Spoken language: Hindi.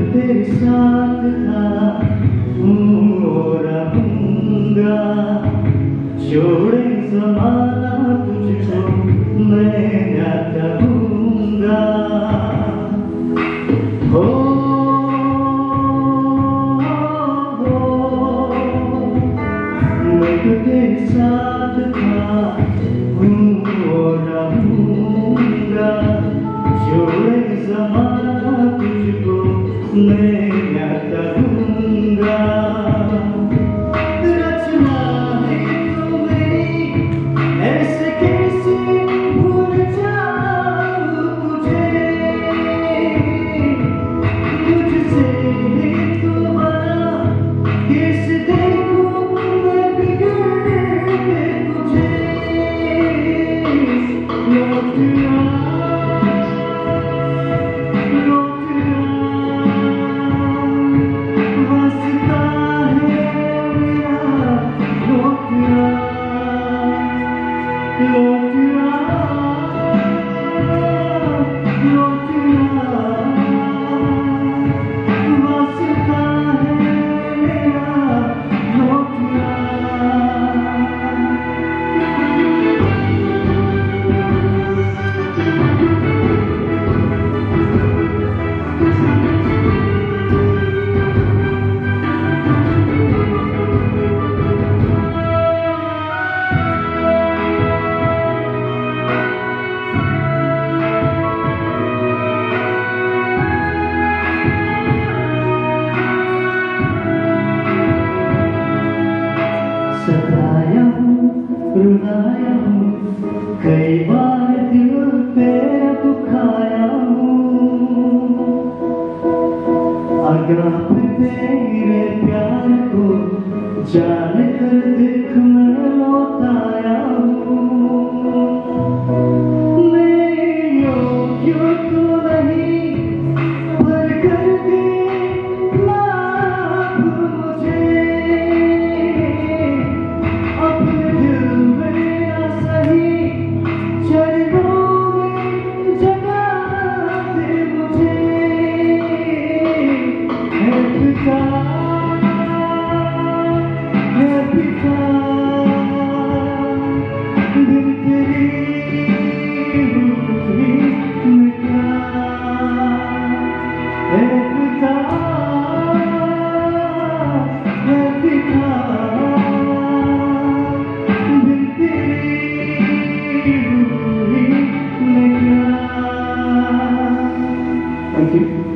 तेरे साथ था रहूंगा, छोड़े ज़माना तुझको मैं न कहूँगा। हो मैं तो तेरे साथ था रहूंगा, छोड़े ज़माना तुझको मैं न कहूँगा। रचना है तू मेरी, ऐसे कैसे भूल जाऊँ तुझे, मुझसे ही तू बना, कैसे देखूँ मैं बिगड़ के तुझे। सताया हूँ, रुलाया हूँ, कई बार दिल पे दुखाया हूँ। अगाप तेरे प्यार को जान कर देख मैं लौटाया हूँ। मैं योग्य तो नहीं, पर कर दे माफ मुझे। Thank you.